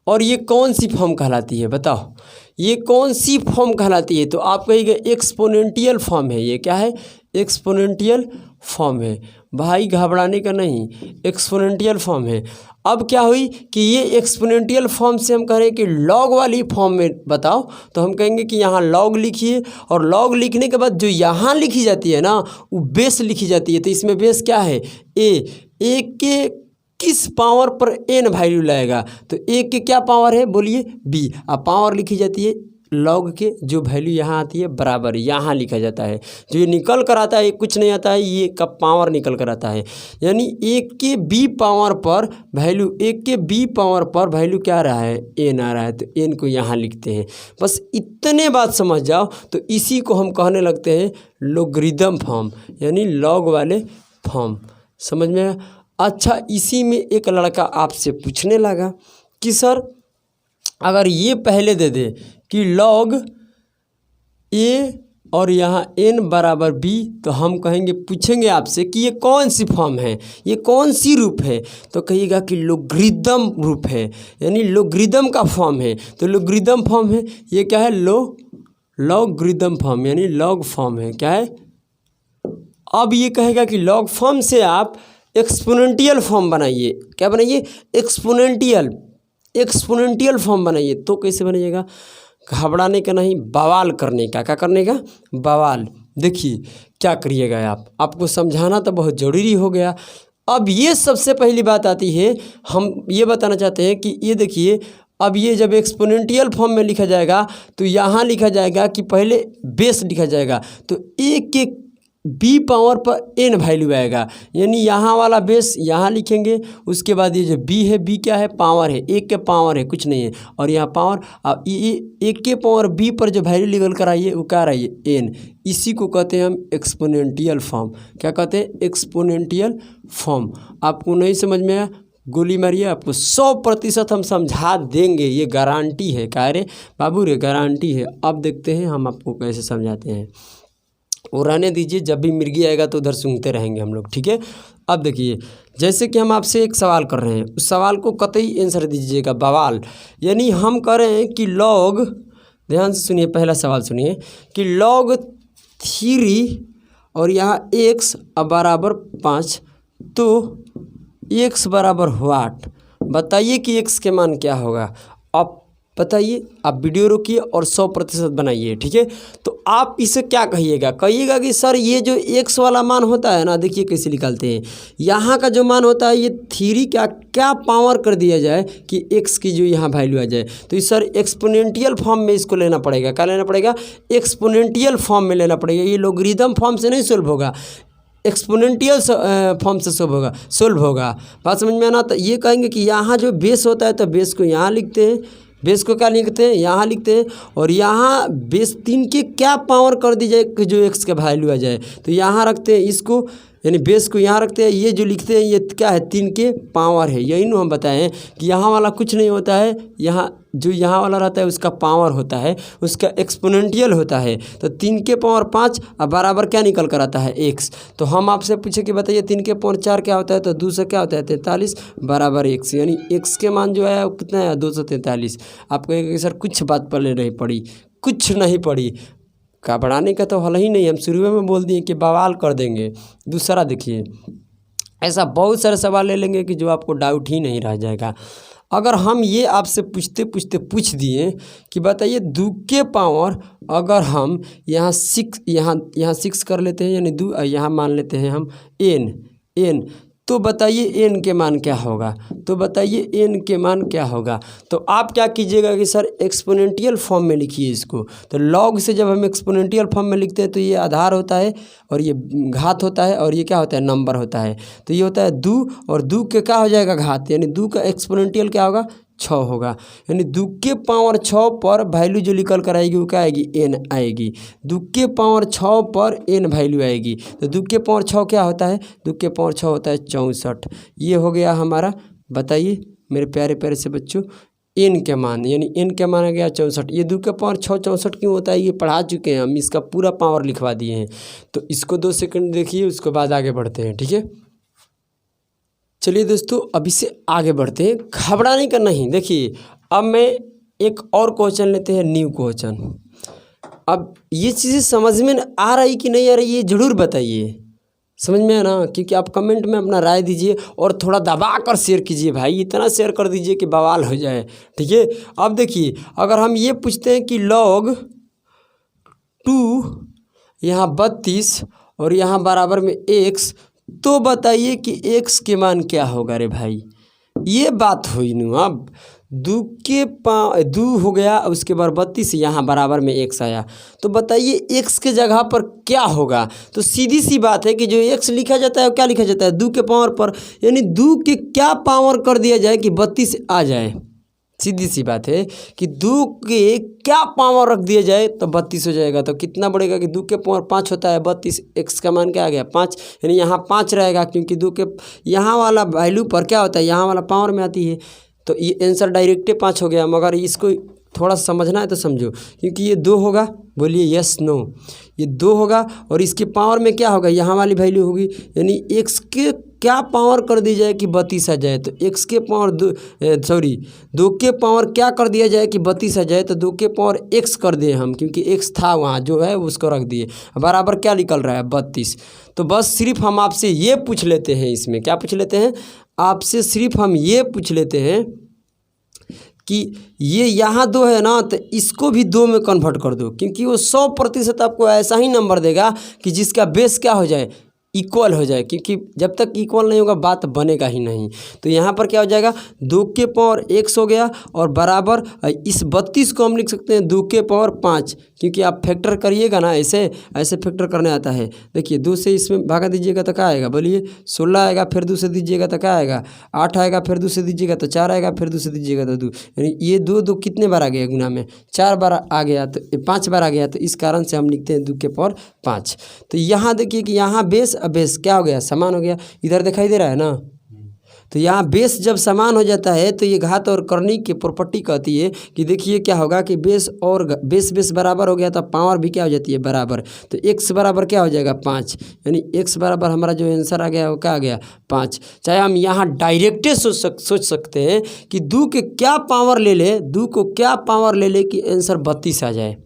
और ये कौन सी फॉर्म कहलाती है बताओ, ये कौन सी फॉर्म कहलाती है? तो आप कहिएगा एक्सपोनेंटियल फॉर्म है। ये क्या है, एक्सपोनेंटियल फॉर्म है भाई, घबराने का नहीं, एक्सपोनेंटियल फॉर्म है। अब क्या हुई कि ये एक्सपोनेंटियल फॉर्म से हम कह रहे हैं कि लॉग वाली फॉर्म में बताओ, तो हम कहेंगे कि यहाँ लॉग लिखिए, और लॉग लिखने के बाद जो यहाँ लिखी जाती है ना वो बेस लिखी जाती है। तो इसमें बेस क्या है, ए के किस पावर पर n वैल्यू लाएगा, तो a के क्या पावर है बोलिए, b। अब पावर लिखी जाती है लॉग के, जो वैल्यू यहाँ आती है बराबर यहाँ लिखा जाता है। जो ये निकल कर आता है कुछ नहीं आता है, ये का पावर निकल कर आता है, यानी एक के b पावर पर वैल्यू, एक के b पावर पर वैल्यू क्या आ रहा है, n आ रहा है, तो n को यहाँ लिखते हैं। बस इतने बात समझ जाओ, तो इसी को हम कहने लगते हैं लोगरिदम फॉर्म, यानी लॉग वाले फॉर्म। समझ में आया? अच्छा, इसी में एक लड़का आपसे पूछने लगा कि सर अगर ये पहले दे दे कि लॉग a और यहाँ n बराबर b, तो हम कहेंगे, पूछेंगे आपसे कि ये कौन सी फॉर्म है, ये कौन सी रूप है, तो कहिएगा कि लोगरिदम रूप है, यानी लोगरिदम का फॉर्म है। तो लोगरिदम फॉर्म है, ये क्या है, लॉगरिदम फॉर्म, यानी लॉग फॉर्म है। क्या है, अब ये कहेगा कि लॉग फॉर्म से आप एक्सपोनेंटियल फॉर्म बनाइए। क्या बनाइए, एक्सपोनेंटियल फॉर्म बनाइए। तो कैसे बनाइएगा, घबराने का नहीं, बवाल करने का। क्या करने का, बवाल। देखिए क्या करिएगा आप, आपको समझाना तो बहुत ज़रूरी हो गया। अब ये सबसे पहली बात आती है, हम ये बताना चाहते हैं कि ये देखिए, अब ये जब एक्सपोनेंटियल फॉर्म में लिखा जाएगा तो यहाँ लिखा जाएगा कि पहले बेस लिखा जाएगा, तो एक के b पावर पर n वैल्यू आएगा, यानी यहाँ वाला बेस यहाँ लिखेंगे। उसके बाद ये जो b है, b क्या है, पावर है, एक के पावर है, कुछ नहीं है, और यहाँ पावर। अब ये एक के पावर b पर जो वैल्यू निकल कर आई है वो क्या रही है, n। इसी को कहते हैं हम एक्सपोनेंटियल फॉर्म। क्या कहते हैं, एक्सपोनेंटियल फॉर्म। आपको नहीं समझ में आया, गोली मारिए, आपको 100% हम समझा देंगे, ये गारंटी है। क्या रे बाबू रे, गारंटी है। अब देखते हैं हम आपको कैसे समझाते हैं। और रहने दीजिए, जब भी मिर्गी आएगा तो उधर सूंघते रहेंगे हम लोग। ठीक है, अब देखिए, जैसे कि हम आपसे एक सवाल कर रहे हैं, उस सवाल को कतई आंसर दीजिएगा, बवाल। यानी हम कह रहे हैं कि लॉग, ध्यान से सुनिए, पहला सवाल सुनिए कि लॉग 3 और यहाँ x बराबर 5, तो x बराबर व्हाट, बताइए कि x के मान क्या होगा। अब बताइए, आप वीडियो रोकिए और 100% बनाइए। ठीक है, तो आप इसे क्या कहिएगा, कहिएगा कि सर ये जो x वाला मान होता है ना, देखिए कैसे निकालते हैं। यहाँ का जो मान होता है ये 3 क्या पावर कर दिया जाए कि x की जो यहाँ वैल्यू आ जाए, तो इस सर एक्सपोनेंटियल फॉर्म में इसको लेना पड़ेगा। क्या लेना पड़ेगा, एक्सपोनेंटियल फॉर्म में लेना पड़ेगा। ये लोगरिदम फॉर्म से नहीं सोल्व होगा, एक्सपोनेंटियल फॉर्म से सोल्व होगा। बात समझ में आना? तो ये कहेंगे कि यहाँ जो बेस होता है तो बेस को यहाँ लिखते हैं, बेस को क्या लिखते हैं, यहाँ लिखते हैं, और यहाँ बेस 3 के क्या पावर कर दी जाए कि जो x का वैल्यू आ जाए, तो यहाँ रखते हैं इसको, यानी बेस को यहाँ रखते हैं। ये जो लिखते हैं ये क्या है, 3 के पावर है। यही ना हम बताएं कि यहाँ वाला कुछ नहीं होता है, यहाँ जो यहाँ वाला रहता है उसका पावर होता है, उसका एक्सपोनेंटियल होता है। तो 3 के पावर 5 और बराबर क्या निकल कर आता है, x। तो हम आपसे पूछे कि बताइए 3 के पावर 4 क्या होता है, तो 2 से क्या होता है 43 बराबर x, यानी x के मान जो है वो कितना है, 243। आप कहेंगे कि सर कुछ बात पहले नहीं पड़ी, कुछ नहीं पड़ी। घबराने का तो हल ही नहीं, हम शुरू में बोल दिए कि बवाल कर देंगे। दूसरा देखिए, ऐसा बहुत सारे सवाल ले लेंगे कि जो आपको डाउट ही नहीं रह जाएगा। अगर हम ये आपसे पूछते पूछते पूछ दिए कि बताइए 2 के पावर, अगर हम यहाँ 6 कर लेते हैं, यानी 2 यहाँ मान लेते हैं हम n, तो बताइए n के मान क्या होगा, तो बताइए n के मान क्या होगा। तो आप क्या कीजिएगा कि सर एक्सपोनेंटियल फॉर्म में लिखिए इसको। तो लॉग से जब हम एक्सपोनेंटियल फॉर्म में लिखते हैं तो ये आधार होता है और ये घात होता है और ये क्या होता है, नंबर होता है। तो ये होता है 2 और 2 के क्या हो जाएगा, घात, यानी 2 का एक्सपोनेंटियल क्या होगा, 6 होगा। यानी 2 के पावर 6 पर वैल्यू जो निकल कर आएगी वो क्या आएगी, n आएगी। 2 के पावर 6 पर n वैल्यू आएगी। तो 2 के पावर 6 क्या होता है, 2 के पावर 6 होता है 64। ये हो गया हमारा। बताइए मेरे प्यारे प्यारे से बच्चों, एन के मान, यानी एन के मान आ गया 64। ये 2 के पावर 6 64 क्यों होता है ये पढ़ा चुके हैं हम, इसका पूरा पावर लिखवा दिए हैं। तो इसको 2 सेकंड देखिए, उसके बाद आगे बढ़ते हैं, ठीक है। चलिए दोस्तों, अभी से आगे बढ़ते हैं, घबरा नहीं करना ही। देखिए अब मैं एक और क्वेश्चन लेते हैं, न्यू क्वेश्चन। अब ये चीज़ें समझ में आ रही कि नहीं आ रही ये ज़रूर बताइए, समझ में है ना, क्योंकि आप कमेंट में अपना राय दीजिए और थोड़ा दबा कर शेयर कीजिए भाई, इतना शेयर कर दीजिए कि बवाल हो जाए, ठीक है। अब देखिए अगर हम ये पूछते हैं कि log 2 यहाँ 32 और यहाँ बराबर में x, तो बताइए कि x के मान क्या होगा रे भाई। ये बात हुई न। अब 2 हो गया, उसके बाद 32 यहाँ बराबर में x आया, तो बताइए x के जगह पर क्या होगा। तो सीधी सी बात है कि जो x लिखा जाता है वो क्या लिखा जाता है 2 के पावर पर, यानी 2 के क्या पावर कर दिया जाए कि 32 आ जाए। सीधी सी बात है कि 2 के क्या पावर रख दिया जाए तो 32 हो जाएगा। तो कितना बढ़ेगा कि 2 के पावर 5 होता है 32, x का मान क्या आ गया 5, यानी यहाँ 5 रहेगा, क्योंकि 2 के यहाँ वाला वैल्यू पर क्या होता है यहाँ वाला पावर में आती है। तो ये आंसर डायरेक्टे 5 हो गया। मगर इसको थोड़ा समझना है तो समझो, क्योंकि ये 2 होगा, बोलिए यस नो, ये 2 होगा और इसके पावर में क्या होगा यहाँ वाली वैल्यू होगी, यानी x के क्या पावर कर दी जाए कि 32 आ जाए। तो x के पावर 2 के पावर क्या कर दिया जाए कि 32 आ जाए, तो 2 के पावर x कर दिए हम, क्योंकि x था वहाँ जो है उसको रख दिए, बराबर क्या निकल रहा है 32। तो बस सिर्फ हम आपसे ये पूछ लेते हैं, इसमें क्या पूछ लेते हैं आपसे, सिर्फ हम ये पूछ लेते हैं कि ये यहाँ 2 है ना, तो इसको भी 2 में कन्वर्ट कर दो, क्योंकि वो 100% आपको ऐसा ही नंबर देगा कि जिसका बेस क्या हो जाए इक्वल हो जाए, क्योंकि जब तक इक्वल नहीं होगा बात बनेगा ही नहीं। तो यहाँ पर क्या हो जाएगा 2 के पावर x हो गया और बराबर इस 32 को हम लिख सकते हैं 2 के पावर 5, क्योंकि आप फैक्टर करिएगा ना, ऐसे फैक्टर करने आता है। देखिए 2 से इसमें भागा दीजिएगा तो क्या आएगा, बोलिए 16 आएगा, फिर 2 से दीजिएगा तो क्या आएगा 8 आएगा, फिर 2 से दीजिएगा तो 4 आएगा, फिर 2 से दीजिएगा तो 2, यानी ये 2 कितने बार आ गया गुना में 4 बार आ गया, तो 5 बार आ गया। तो इस कारण से हम लिखते हैं 2 के पावर 5। तो यहाँ देखिए कि यहाँ बेस बेस क्या हो गया समान हो गया, इधर दिखाई दे रहा है ना। तो यहाँ बेस जब समान हो जाता है तो ये घात और करनी की प्रॉपर्टी कहती है कि देखिए क्या होगा कि बेस और बेस बराबर हो गया तो पावर भी क्या हो जाती है बराबर। तो x बराबर क्या हो जाएगा 5, यानी x बराबर हमारा जो आंसर आ गया वो क्या आ गया 5। चाहे हम यहाँ डायरेक्टे सोच सकते हैं कि 2 के क्या पावर ले ले, 2 को क्या पावर ले ले कि आंसर 32 आ जाए,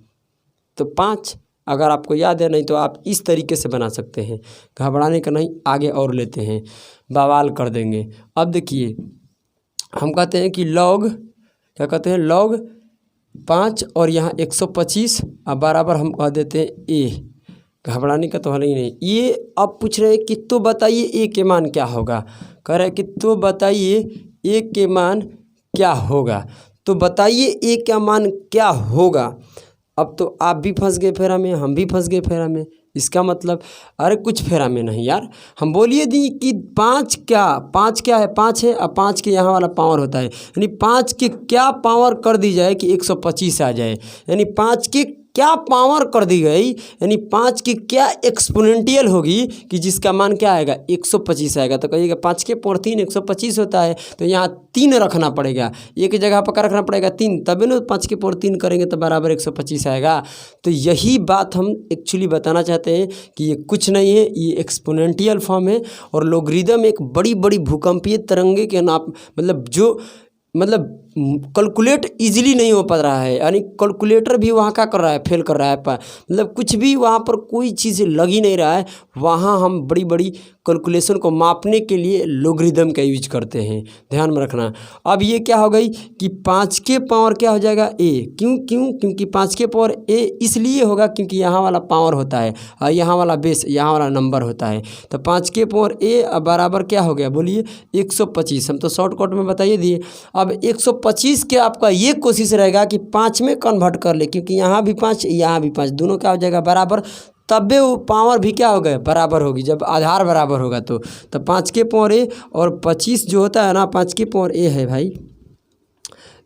तो 5। अगर आपको याद है, नहीं तो आप इस तरीके से बना सकते हैं, घबराने का नहीं। आगे और लेते हैं, बवाल कर देंगे। अब देखिए हम कहते हैं कि log क्या कहते हैं log 5 और यहाँ 125 अब बराबर हम कह देते हैं a। घबराने का तो हल ही नहीं। ये अब पूछ रहे हैं कि तो बताइए a के मान क्या होगा, कह रहे हैं कि तो बताइए a के मान क्या होगा। तो बताइए a का मान क्या होगा। अब तो आप भी फंस गए फेरा में, हम भी फंस गए फेरा में। इसका मतलब अरे कुछ फेरा में नहीं यार, हम बोलिए दी कि 5 क्या है 5 है, अब 5 के यहाँ वाला पावर होता है, यानी 5 के क्या पावर कर दी जाए कि 125 आ जाए, यानी 5 के क्या पावर कर दी गई, यानी 5 की क्या एक्सपोनेंशियल होगी कि जिसका मान क्या आएगा 125 आएगा। तो कहिएगा 5 के पावर 3 125 होता है, तो यहाँ 3 रखना पड़ेगा, एक जगह पर रखना पड़ेगा 3, तभी ना 5 के पावर 3 करेंगे तो बराबर 125 आएगा। तो यही बात हम एक्चुअली बताना चाहते हैं कि ये कुछ नहीं है, ये एक्सपोनेंशियल फॉर्म है और लोगरिदम एक बड़ी बड़ी भूकंपीय तरंगे के नाप मतलब कैलकुलेट इजीली नहीं हो पा रहा है, यानी कैलकुलेटर भी वहाँ क्या कर रहा है फेल कर रहा है, मतलब कुछ भी वहाँ पर कोई चीज़ लग ही नहीं रहा है। वहाँ हम बड़ी बड़ी कैलकुलेशन को मापने के लिए लोगरिदम का यूज करते हैं, ध्यान में रखना। अब ये क्या हो गई कि 5 के पावर क्या हो जाएगा a, क्योंकि 5 के पावर a इसलिए होगा क्योंकि यहाँ वाला पावर होता है और यहाँ वाला बेस यहाँ वाला नंबर होता है। तो 5 के पावर a बराबर क्या हो गया बोलिए 125, हम तो शॉर्टकट में बताइए दिए। अब 125 के आपका ये कोशिश रहेगा कि 5 में कन्वर्ट कर ले, क्योंकि यहाँ भी 5 यहाँ भी 5, दोनों क्या हो जाएगा बराबर, तब वो पावर भी क्या हो गए बराबर होगी जब आधार बराबर होगा। तो 5 के पावर a और 25 जो होता है ना 5 के पावर a है भाई,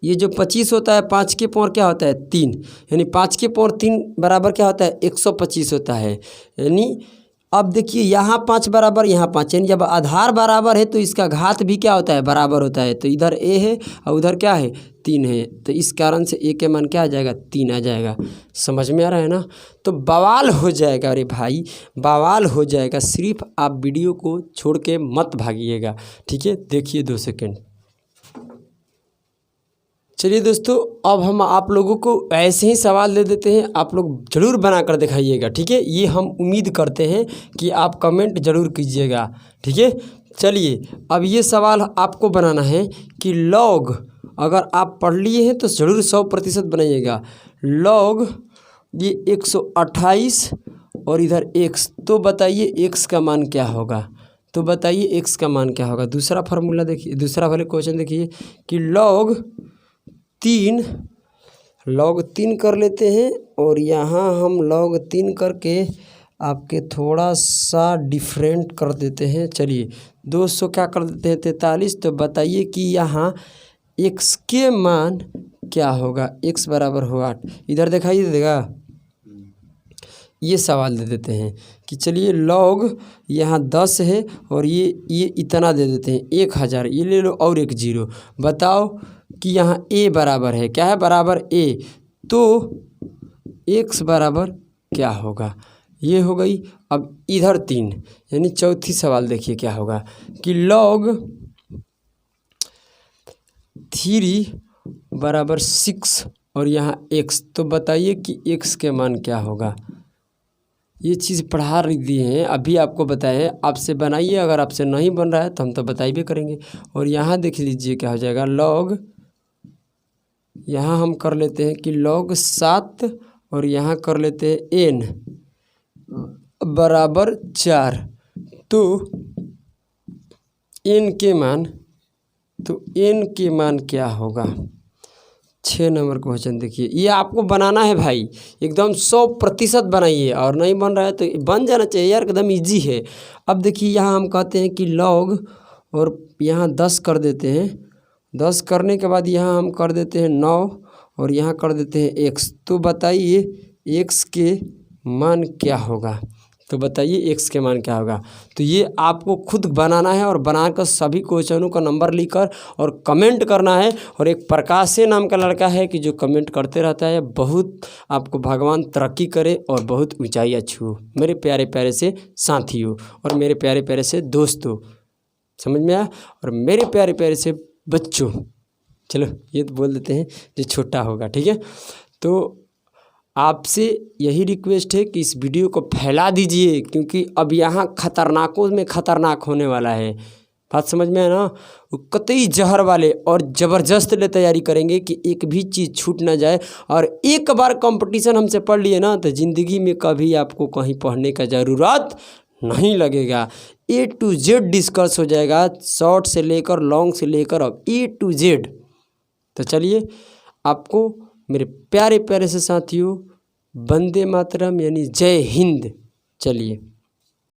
ये जो 25 होता है 5 के पावर क्या होता है 3, यानी 5 के पावर 3 बराबर क्या होता है 125 होता है। यानी अब देखिए यहाँ 5 बराबर यहाँ 5, यानी जब आधार बराबर है तो इसका घात भी क्या होता है, बराबर होता है। तो इधर a है और उधर क्या है, 3 है, तो इस कारण से a के मान क्या आ जाएगा, 3 आ जाएगा। समझ में आ रहा है ना। तो बवाल हो जाएगा, अरे भाई बवाल हो जाएगा। सिर्फ आप वीडियो को छोड़ के मत भागिएगा, ठीक है। देखिए 2 सेकेंड। चलिए दोस्तों, अब हम आप लोगों को ऐसे ही सवाल दे देते हैं, आप लोग ज़रूर बना कर दिखाइएगा, ठीक है। ये हम उम्मीद करते हैं कि आप कमेंट ज़रूर कीजिएगा, ठीक है। चलिए अब ये सवाल आपको बनाना है कि लॉग, अगर आप पढ़ लिए हैं तो ज़रूर 100% बनाइएगा। लॉग ये 128 और इधर x, तो बताइए x का मान क्या होगा। तो बताइए x का मान क्या होगा। दूसरा फार्मूला देखिए, दूसरा वाले क्वेश्चन देखिए कि लॉग 3 कर लेते हैं और यहाँ हम log 3 करके आपके थोड़ा सा डिफरेंट कर देते हैं। चलिए 200 क्या कर देते हैं, 43। तो बताइए कि यहाँ x के मान क्या होगा। x बराबर हो 8, इधर दिखाई देगा। ये सवाल दे देते हैं कि चलिए log यहाँ 10 है और ये इतना दे देते हैं 1000, ये ले लो और एक 0। बताओ कि यहाँ a बराबर है, क्या है, बराबर a, तो x बराबर क्या होगा। ये हो गई। अब इधर 3, यानी चौथी सवाल देखिए क्या होगा कि log 3 बराबर 6 और यहाँ x, तो बताइए कि x के मान क्या होगा। ये चीज़ पढ़ा दिए हैं, अभी आपको बताए, आपसे बनाइए। अगर आपसे नहीं बन रहा है तो हम तो बताई भी करेंगे। और यहाँ देख लीजिए क्या हो जाएगा। log यहाँ हम कर लेते हैं कि log 7 और यहाँ कर लेते हैं n बराबर 4, तो n के मान क्या होगा। 6 नंबर क्वेश्चन देखिए, ये आपको बनाना है भाई, एकदम 100% बनाइए। और नहीं बन रहा है तो बन जाना चाहिए यार, एकदम इजी है। अब देखिए यहाँ हम कहते हैं कि log, और यहाँ 10 कर देते हैं। 10 करने के बाद यहाँ हम कर देते हैं 9 और यहाँ कर देते हैं x। तो बताइए x के मान क्या होगा। तो बताइए x के मान क्या होगा। तो ये आपको खुद बनाना है और बनाकर सभी क्वेश्चनों का नंबर लिखकर और कमेंट करना है। और एक प्रकाश से नाम का लड़का है कि जो कमेंट करते रहता है। बहुत आपको भगवान तरक्की करे और बहुत ऊंचाई छूओ मेरे प्यारे प्यारे से साथियों और मेरे प्यारे प्यारे से दोस्तों, समझ में आया। और मेरे प्यारे प्यारे से बच्चों, चलो ये तो बोल देते हैं जो छोटा होगा, ठीक है। तो आपसे यही रिक्वेस्ट है कि इस वीडियो को फैला दीजिए, क्योंकि अब यहाँ खतरनाकों में खतरनाक होने वाला है। बात समझ में है ना। वो कतई जहर वाले और ज़बरदस्त ले तैयारी करेंगे कि एक भी चीज़ छूट ना जाए। और एक बार कंपटीशन हमसे पढ़ लिए ना तो ज़िंदगी में कभी आपको कहीं पढ़ने का ज़रूरत नहीं लगेगा। A to Z डिस्कस हो जाएगा, शॉर्ट से लेकर लॉन्ग से लेकर अब A to Z। तो चलिए आपको मेरे प्यारे प्यारे से साथियों, वंदे मातरम यानी जय हिंद। चलिए।